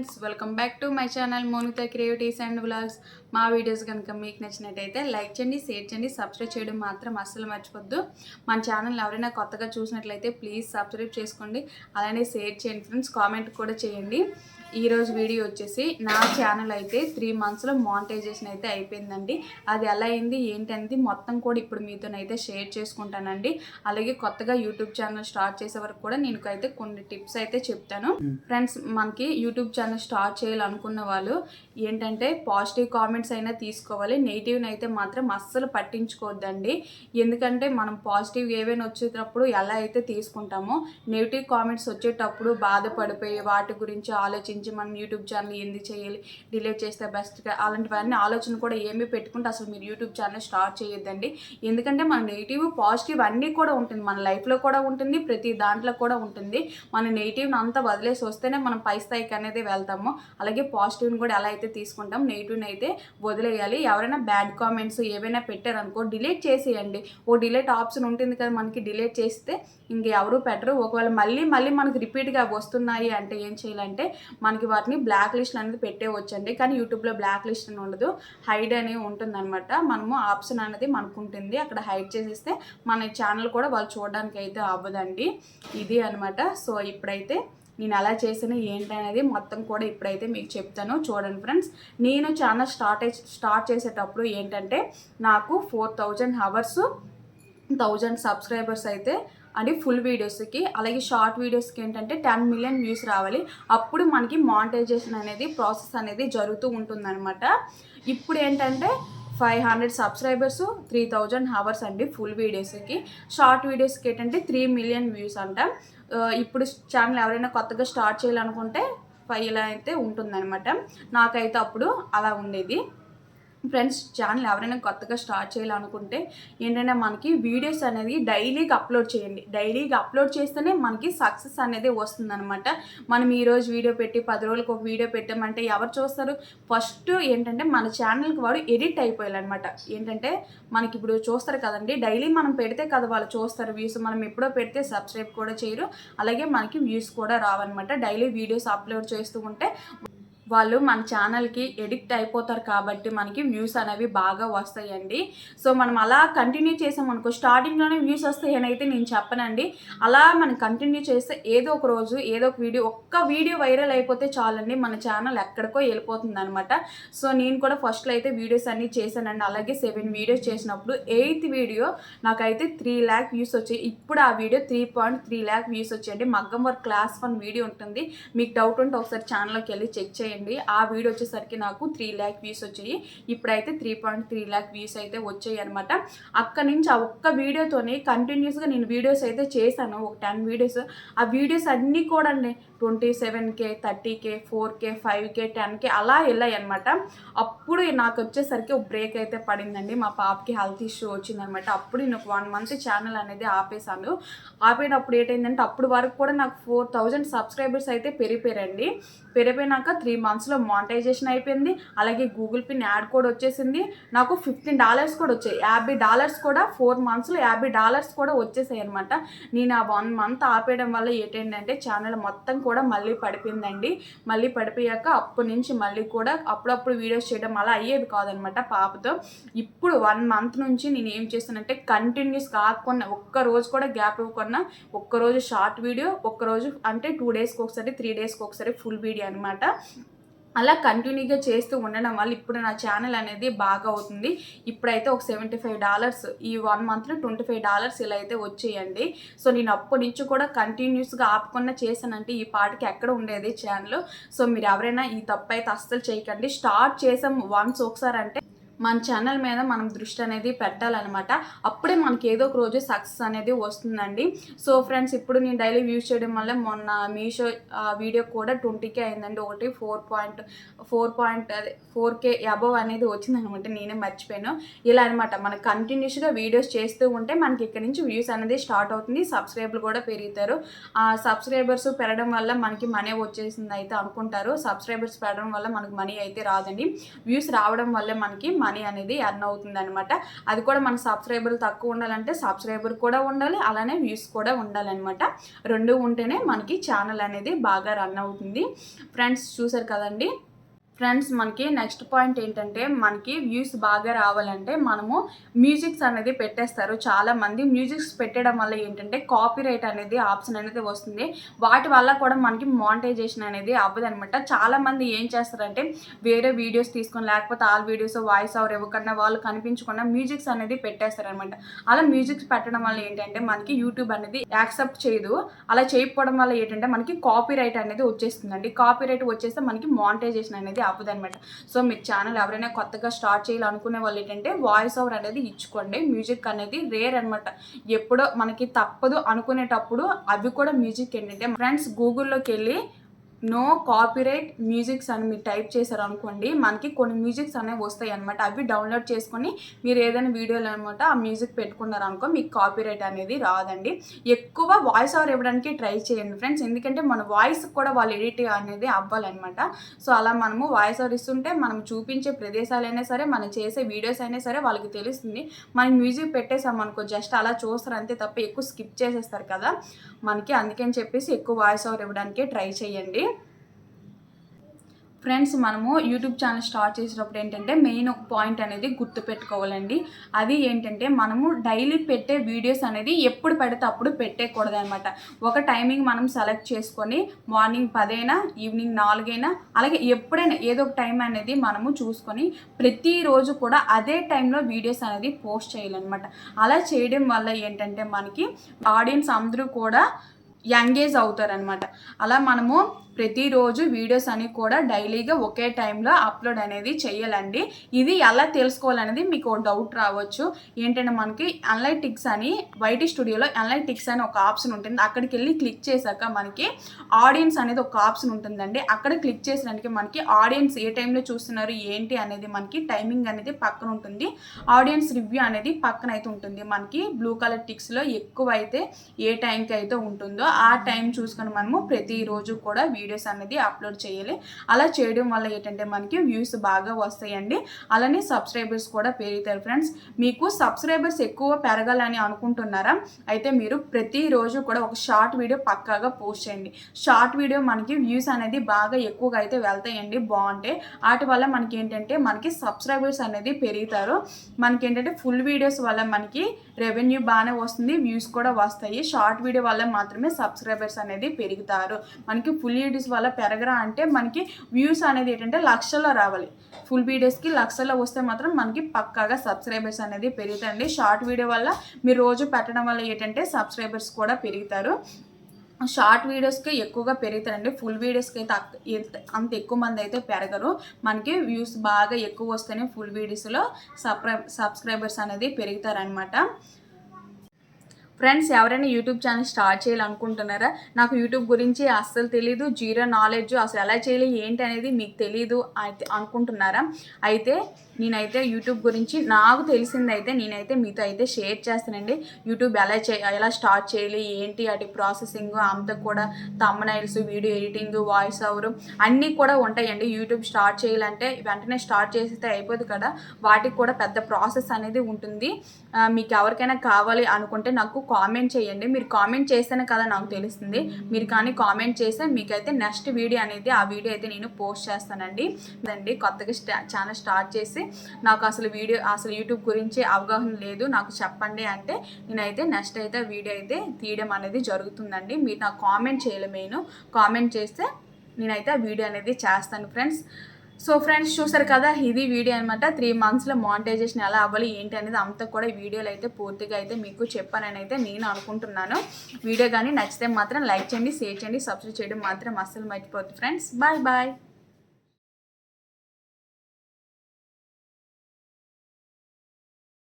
Friends, welcome back to my channel Monita creatives and vlogs. మా videos కనుక మీకు నచ్చినట్టయితే లైక్ చేయండి, షేర్ చేయండి, సబ్స్క్రైబ్ చేయడం మాత్రం అస్సలు మర్చిపోద్దు. మన ఛానల్ ఎవరైనా కొత్తగా చూసినట్లయితే ప్లీజ్ సబ్స్క్రైబ్ చేసుకోండి, అలానే షేర్ చేయండి ఫ్రెండ్స్, కామెంట్ కూడా చేయండి. ఈరోజు వీడియో వచ్చేసి నా ఛానల్ అయితే 3 monthsలో మానిటైజేషన్ అయితే అయిపోయిందండి. అది ఎలా అయింది ఏంటనేది మొత్తం కూడా ఇప్పుడు మీతోనైతే షేర్ చేసుకుంటానండి. అలాగే కొత్తగా యూట్యూబ్ ఛానల్ స్టార్ట్ చేసే వరకు కూడా నేను అయితే కొన్ని టిప్స్ అయితే చెప్తాను. ఫ్రెండ్స్, మనకి యూట్యూబ్ ఛానల్ స్టార్ట్ చేయాలనుకున్న వాళ్ళు ఏంటంటే పాజిటివ్ కామెంట్స్ అయినా తీసుకోవాలి, నెగిటివ్ని అయితే మాత్రం అస్సలు పట్టించుకోవద్దండి. ఎందుకంటే మనం పాజిటివ్ ఏవైనా వచ్చేటప్పుడు ఎలా అయితే తీసుకుంటామో, నెగిటివ్ కామెంట్స్ వచ్చేటప్పుడు బాధపడిపోయి వాటి గురించి ఆలోచించి మనం యూట్యూబ్ ఛానల్ ఎందుకు చేయాలి, డిలీట్ చేస్తే బెస్ట్, అలాంటివన్నీ ఆలోచన కూడా ఏమీ పెట్టుకుంటే అసలు మీరు యూట్యూబ్ ఛానల్ స్టార్ట్ చేయొద్దండి. ఎందుకంటే మన నెగిటివ్ పాజిటివ్ అన్నీ కూడా ఉంటుంది, మన లైఫ్లో కూడా ఉంటుంది, ప్రతి దాంట్లో కూడా ఉంటుంది. మన నెగిటివ్ని అంతా వదిలేసి వస్తేనే మనం పై స్థాయికి అనేది వెళ్తాము. అలాగే పాజిటివ్ని కూడా ఎలా అయితే తీసుకుంటాం, నెగిటివ్ని అయితే వదిలేయాలి. ఎవరైనా బ్యాడ్ కామెంట్స్ ఏవైనా పెట్టారనుకో డిలీట్ చేసేయండి. ఓ డిలీట్ ఆప్షన్ ఉంటుంది కదా మనకి, డిలీట్ చేస్తే ఇంకెవరు పెట్టరు. ఒకవేళ మళ్ళీ మనకి రిపీట్గా వస్తున్నాయి అంటే ఏం చేయాలంటే మనకి వాటిని బ్లాక్ లిస్ట్ అనేది పెట్టేవచ్చండి. కానీ యూట్యూబ్లో బ్లాక్ లిస్ట్ అని ఉండదు, హైడ్ అనేది ఉంటుంది అనమాట. మనము ఆప్షన్ అనేది మనకు ఉంటుంది, అక్కడ హైడ్ చేసేస్తే మన ఛానల్ కూడా వాళ్ళు చూడడానికి అయితే అవ్వదండి. ఇది అనమాట. సో ఇప్పుడైతే నేను ఎలా చేసాను ఏంటనేది మొత్తం కూడా ఇప్పుడైతే మీకు చెప్తాను, చూడండి ఫ్రెండ్స్. నేను ఛానల్ స్టార్ట్ చేసేటప్పుడు ఏంటంటే నాకు 4000 hours 1000 సబ్స్క్రైబర్స్ అయితే అని ఫుల్ వీడియోస్కి, అలాగే షార్ట్ వీడియోస్కి ఏంటంటే 10 million వ్యూస్ రావాలి. అప్పుడు మనకి మానిటైజేషన్ అనేది ప్రాసెస్ అనేది జరుగుతూ ఉంటుందన్నమాట. ఇప్పుడు ఏంటంటే 500 సబ్స్క్రైబర్స్ 3000 hours అండి ఫుల్ వీడియోస్కి. షార్ట్ వీడియోస్కి ఏంటంటే 3 million వ్యూస్ అంట. ఇప్పుడు ఛానల్ ఎవరైనా కొత్తగా స్టార్ట్ చేయాలనుకుంటే 5 ఇలా అయితే ఉంటుందన్నమాట. నాకైతే అప్పుడు అలా ఉండేది. ఫ్రెండ్స్, ఛానల్ ఎవరైనా కొత్తగా స్టార్ట్ చేయాలనుకుంటే ఏంటంటే మనకి వీడియోస్ అనేది డైలీగా అప్లోడ్ చేయండి. డైలీగా అప్లోడ్ చేస్తేనే మనకి సక్సెస్ అనేది వస్తుందన్నమాట. మనం ఈరోజు వీడియో పెట్టి 10 రోజులకు ఒక వీడియో పెట్టామంటే ఎవరు చూస్తారు? ఫస్ట్ ఏంటంటే మన ఛానల్కి వాడు ఎడిట్ అయిపోయాలన్నమాట. ఏంటంటే మనకి ఇప్పుడు చూస్తారు కదండి, డైలీ మనం పెడితే కదా వాళ్ళు చూస్తారు వ్యూస్. మనం ఎప్పుడో పెడితే సబ్స్క్రైబ్ కూడా చేయరు, అలాగే మనకి వ్యూస్ కూడా రావన్నమాట. డైలీ వీడియోస్ అప్లోడ్ చేస్తూ ఉంటే వాళ్ళు మన ఛానల్కి ఎడిక్ట్ అయిపోతారు కాబట్టి మనకి వ్యూస్ అనేవి బాగా వస్తాయండి. సో మనం అలా కంటిన్యూ చేసామనుకో స్టార్టింగ్లోనే వ్యూస్ వస్తాయని అయితే నేను చెప్పనండి. అలా మనం కంటిన్యూ చేస్తే ఏదో ఒక రోజు ఏదో ఒక ఒక్క వీడియో వైరల్ అయిపోతే చాలండి, మన ఛానల్ ఎక్కడికో వెళ్ళిపోతుంది అనమాట. సో నేను కూడా ఫస్ట్లో అయితే వీడియోస్ అన్నీ చేశానండి. అలాగే 7 వీడియోస్ చేసినప్పుడు 8th వీడియో నాకైతే 3 lakh వ్యూస్ వచ్చాయి. ఇప్పుడు ఆ వీడియో 3.3 lakh వ్యూస్ వచ్చాయండి. మగ్గం వర్క్ క్లాస్ 1 వీడియో ఉంటుంది, మీకు డౌట్ ఉంటే ఒకసారి ఛానల్లోకి వెళ్ళి చెక్ చేయండి. ఆ వీడియో వచ్చేసరికి నాకు 3 lakh వ్యూస్ వచ్చాయి. ఇప్పుడైతే 3.3 lakh వ్యూస్ అయితే వచ్చాయి అనమాట. అక్కడి నుంచి ఆ ఒక్క వీడియోతోనే కంటిన్యూస్గా నేను వీడియోస్ అయితే చేశాను, ఒక 10 వీడియోస్. ఆ వీడియోస్ అన్నీ కూడా అండి 27K 30K 4K 5K 10K అలా వెళ్ళాయి అనమాట. అప్పుడు నాకు వచ్చేసరికి ఒక బ్రేక్ అయితే పడిందండి. మా పాపకి హెల్త్ ఇష్యూ వచ్చిందనమాట. అప్పుడు నేను ఒక 1 month ఛానల్ అనేది ఆపేశాను. ఆపేటప్పుడు ఏంటంటే అప్పుడు వరకు కూడా నాకు 4000 సబ్స్క్రైబర్స్ అయితే పెరిగిపోయారండి. పెరిగిపోయినాక 3 monthsలో మానిటైజేషన్ అయిపోయింది. అలాగే గూగుల్ పిన్ యాడ్ కూడా వచ్చేసింది. నాకు $15 కూడా వచ్చాయి. $50 కూడా 4 monthsలో $50 కూడా వచ్చేసాయి అనమాట. నేను ఆ 1 month ఆపేయడం వల్ల ఏంటంటే ఛానల్ మొత్తం కూడా మళ్ళీ పడిపోయిందండి. మళ్ళీ పడిపోయాక అప్పటి నుంచి మళ్ళీ కూడా అప్పుడప్పుడు వీడియోస్ చేయడం అలా అయ్యేది కాదనమాట పాపతో. ఇప్పుడు 1 month నుంచి నేను ఏం చేస్తానంటే కంటిన్యూస్ కాకుండా ఒక్కరోజు కూడా గ్యాప్ ఇవ్వకుండా ఒక్కరోజు షార్ట్ వీడియో, ఒక్కరోజు అంటే 2 daysకి ఒకసారి 3 daysకి ఒకసారి ఫుల్ వీడియో అనమాట. అలా కంటిన్యూగా చేస్తూ ఉండడం వల్ల ఇప్పుడు నా ఛానల్ అనేది బాగా అవుతుంది. ఇప్పుడైతే ఒక $75 ఈ 1 monthలో $25 ఇలా అయితే వచ్చేయండి. సో నేను అప్పటి నుంచి కూడా కంటిన్యూస్గా ఆపకుండా చేశానంటే ఈ పాటికి ఎక్కడ ఉండేది ఛానల్. సో మీరు ఎవరైనా ఈ తప్పు అయితే అస్సలు చేయకండి. స్టార్ట్ చేసాం వన్స్ ఒకసారి అంటే మన ఛానల్ మీద మనం దృష్టి అనేది పెట్టాలన్నమాట. అప్పుడే మనకి ఏదో ఒక రోజు సక్సెస్ అనేది వస్తుందండి. సో ఫ్రెండ్స్, ఇప్పుడు నేను డైలీ వ్యూస్ చేయడం వల్ల మొన్న మీషో వీడియో కూడా 20K అయిందండి. ఒకటి 4K అబవ్ అనేది వచ్చిందనమాట. నేనే మర్చిపోయాను. ఇలా అనమాట మనం కంటిన్యూస్గా వీడియోస్ చేస్తూ ఉంటే మనకి ఇక్కడ నుంచి వ్యూస్ అనేది స్టార్ట్ అవుతుంది, సబ్స్క్రైబర్లు కూడా పెరుగుతారు. ఆ సబ్స్క్రైబర్స్ పెరగడం వల్ల మనకి మనీ వచ్చేసింది అయితే అనుకుంటారు. సబ్స్క్రైబర్స్ పెరగడం వల్ల మనకి మనీ అయితే రాదండి. వ్యూస్ రావడం వల్ల మనకి మనీ అనేది ఎర్న్ అవుతుంది అనమాట. అది కూడా మన సబ్స్క్రైబర్లు తక్కువ ఉండాలంటే సబ్స్క్రైబర్ కూడా ఉండాలి, అలానే వ్యూస్ కూడా ఉండాలన్నమాట. రెండు ఉంటేనే మనకి ఛానల్ అనేది బాగా రన్ అవుతుంది. ఫ్రెండ్స్ చూసారు కదండి. ఫ్రెండ్స్ మనకి నెక్స్ట్ పాయింట్ ఏంటంటే మనకి వ్యూస్ బాగా రావాలంటే మనము మ్యూజిక్స్ అనేది పెట్టేస్తారు. చాలామంది మ్యూజిక్స్ పెట్టడం వల్ల ఏంటంటే కాపీరైట్ అనేది ఆప్షన్ అనేది వస్తుంది. వాటి వల్ల కూడా మనకి మానిటైజేషన్ అనేది అవ్వదు అనమాట. చాలామంది ఏం చేస్తారంటే వేరే వీడియోస్ తీసుకొని లేకపోతే ఆల్ వీడియోస్ వాయిస్ ఓవర్ ఇవ్వకుండా వాళ్ళు కనిపించకుండా మ్యూజిక్స్ అనేది పెట్టేస్తారనమాట. అలా మ్యూజిక్స్ పెట్టడం వల్ల ఏంటంటే మనకి యూట్యూబ్ అనేది యాక్సెప్ట్ చేయదు. అలా చేయకపోవడం వల్ల ఏంటంటే మనకి కాపీరైట్ అనేది వచ్చేస్తుందండి. కాపీరైట్ వచ్చేస్తే మనకి మానిటైజేషన్ అనేది అవ్వదనమాట. సో మీకు ఛానల్ ఎవరైనా కొత్తగా స్టార్ట్ చేయాలనుకునే వాళ్ళు ఏంటంటే వాయిస్ ఓవర్ అనేది ఇచ్చుకోండి. మ్యూజిక్ అనేది రేర్ అనమాట. ఎప్పుడో మనకి తప్పదు అనుకునేటప్పుడు అవి కూడా మ్యూజిక్ ఏంటంటే ఫ్రెండ్స్ గూగుల్లోకి వెళ్ళి నో కాపీరైట్ మ్యూజిక్స్ అని మీరు టైప్ చేశారు అనుకోండి, మనకి కొన్ని మ్యూజిక్స్ అనేవి వస్తాయి అనమాట. అవి డౌన్లోడ్ చేసుకొని మీరు ఏదైనా వీడియోలో అనమాట ఆ మ్యూజిక్ పెట్టుకున్నారు అనుకో మీకు కాపీరైట్ అనేది రాదండి. ఎక్కువ వాయిస్ ఓవర్ ఇవ్వడానికి ట్రై చేయండి ఫ్రెండ్స్, ఎందుకంటే మన వాయిస్ కూడా వాళ్ళు ఎడిట్ అనేది అవ్వాలన్నమాట. సో అలా మనము వాయిస్ ఓవర్ ఇస్తుంటే మనం చూపించే ప్రదేశాలైనా సరే మనం చేసే వీడియోస్ అయినా సరే వాళ్ళకి తెలుస్తుంది. మనం మ్యూజిక్ పెట్టేసాం అనుకో జస్ట్ అలా చూస్తారు అంతే తప్ప ఎక్కువ స్కిప్ చేసేస్తారు కదా మనకి. అందుకని చెప్పేసి ఎక్కువ వాయిస్ ఓవర్ ఇవ్వడానికి ట్రై చేయండి. ఫ్రెండ్స్ మనము యూట్యూబ్ ఛానల్ స్టార్ట్ చేసేటప్పుడు ఏంటంటే మెయిన్ ఒక పాయింట్ అనేది గుర్తుపెట్టుకోవాలండి. అది ఏంటంటే మనము డైలీ పెట్టే వీడియోస్ అనేది ఎప్పుడు పెడితే అప్పుడు పెట్టేయకూడదు అనమాట. ఒక టైమింగ్ మనం సెలెక్ట్ చేసుకొని మార్నింగ్ 10 అయినా ఈవినింగ్ 4 అయినా అలాగే ఎప్పుడైనా ఏదో ఒక టైం అనేది మనము చూసుకొని ప్రతిరోజు కూడా అదే టైంలో వీడియోస్ అనేది పోస్ట్ చేయాలన్నమాట. అలా చేయడం వల్ల ఏంటంటే మనకి ఆడియన్స్ అందరూ కూడా ఎంగేజ్ అవుతారనమాట. అలా మనము ప్రతిరోజు వీడియోస్ అని కూడా డైలీగా ఒకే టైంలో అప్లోడ్ అనేది చేయాలండి. ఇది ఎలా తెలుసుకోవాలనేది మీకు ఒక డౌట్ రావచ్చు. ఏంటంటే మనకి అనలైటిక్స్ అని వైటీ స్టూడియోలో అనలైటిక్స్ అని ఒక ఆప్షన్ ఉంటుంది. అక్కడికి వెళ్ళి క్లిక్ చేశాక మనకి ఆడియన్స్ అనేది ఒక ఆప్షన్ ఉంటుందండి. అక్కడ క్లిక్ చేసినానికి మనకి ఆడియన్స్ ఏ టైంలో చూస్తున్నారు ఏంటి అనేది మనకి టైమింగ్ అనేది పక్కన ఉంటుంది. ఆడియన్స్ రివ్యూ అనేది పక్కన అయితే ఉంటుంది. మనకి బ్లూ కలర్ టిక్స్లో ఎక్కువ అయితే ఏ టైంకి అయితే ఉంటుందో ఆ టైం చూసుకొని మనము ప్రతిరోజు కూడా వీడియోస్ అనేది అప్లోడ్ చేయాలి. అలా చేయడం వల్ల ఏంటంటే మనకి వ్యూస్ బాగా వస్తాయండి. అలానే సబ్స్క్రైబర్స్ కూడా పెరుగుతారు. ఫ్రెండ్స్ మీకు సబ్స్క్రైబర్స్ ఎక్కువ పెరగాలని అనుకుంటున్నారా? అయితే మీరు ప్రతిరోజు కూడా ఒక షార్ట్ వీడియో పక్కాగా పోస్ట్ చేయండి. షార్ట్ వీడియో మనకి వ్యూస్ అనేది బాగా ఎక్కువగా అయితే వెళ్తాయండి, బాగుంటాయి. వాటి వల్ల మనకి ఏంటంటే మనకి సబ్స్క్రైబర్స్ అనేది పెరుగుతారు. మనకి ఏంటంటే ఫుల్ వీడియోస్ వల్ల మనకి రెవెన్యూ బాగానే వస్తుంది, వ్యూస్ కూడా వస్తాయి. షార్ట్ వీడియో వల్ల మాత్రమే సబ్స్క్రైబర్స్ అనేది పెరుగుతారు. మనకి ఫుల్ వీడియోస్ వల్ల పెరగరా అంటే మనకి వ్యూస్ అనేది ఏంటంటే లక్షల్లో రావాలి. ఫుల్ వీడియోస్కి లక్షల్లో వస్తే మాత్రం మనకి పక్కాగా సబ్స్క్రైబర్స్ అనేది పెరుగుతాయండి. షార్ట్ వీడియో వల్ల మీరు రోజు పెట్టడం వల్ల ఏంటంటే సబ్స్క్రైబర్స్ కూడా పెరుగుతారు. షార్ట్ వీడియోస్కి ఎక్కువగా పెరుగుతారండి. ఫుల్ వీడియోస్కి అయితే అంత ఎక్కువ మంది అయితే పెరగరు. మనకి వ్యూస్ బాగా ఎక్కువ వస్తేనే ఫుల్ వీడియోస్లో సబ్స్క్రైబర్స్ అనేది పెరుగుతారనమాట. ఫ్రెండ్స్ ఎవరైనా యూట్యూబ్ ఛానల్ స్టార్ట్ చేయాలనుకుంటున్నారా? నాకు యూట్యూబ్ గురించి అస్సలు తెలీదు, జీరో నాలెడ్జ్, అసలు ఎలా చేయాలి ఏంటి అనేది మీకు తెలీదు అయితే అనుకుంటున్నారా? అయితే నేనైతే యూట్యూబ్ గురించి నాకు తెలిసిందైతే నేనైతే మీతో అయితే షేర్ చేస్తానండి. యూట్యూబ్ ఎలా స్టార్ట్ చేయాలి ఏంటి అటు ప్రాసెసింగ్ అంతా కూడా thumbnails, video editing, voice over అన్నీ కూడా ఉంటాయండి. యూట్యూబ్ స్టార్ట్ చేయాలంటే వెంటనే స్టార్ట్ చేస్తే అయిపోదు కదా, వాటికి కూడా పెద్ద ప్రాసెస్ అనేది ఉంటుంది. మీకు ఎవరికైనా కావాలి అనుకుంటే నాకు కామెంట్ చేయండి. మీరు కామెంట్ చేస్తేనే కదా నాకు తెలుస్తుంది. మీరు కానీ కామెంట్ చేస్తే మీకైతే నెక్స్ట్ వీడియో అనేది ఆ వీడియో అయితే నేను పోస్ట్ చేస్తానండి. కొత్తగా ఛానల్ స్టార్ట్ చేసి నాకు అసలు యూట్యూబ్ గురించి అవగాహన లేదు నాకు చెప్పండి అంటే నేనైతే నెక్స్ట్ అయితే వీడియో అయితే తీయడం అనేది జరుగుతుందండి. మీరు నాకు కామెంట్ చేయాలి, మెయిన్ కామెంట్ చేస్తే నేనైతే ఆ వీడియో అనేది చేస్తాను ఫ్రెండ్స్. సో ఫ్రెండ్స్ చూసారు కదా, ఇది వీడియో అనమాట. 3 monthsలో మానిటైజేషన్ ఎలా అవ్వాలి ఏంటి అనేది అంతా కూడా ఈ వీడియోలో అయితే పూర్తిగా అయితే మీకు చెప్పానని అయితే నేను అనుకుంటున్నాను. వీడియో కానీ నచ్చితే మాత్రం లైక్ చేయండి, షేర్ చేయండి, సబ్స్క్రైబ్ చేయడం మాత్రం అస్సలు మర్చిపోవద్దు ఫ్రెండ్స్. Bye bye.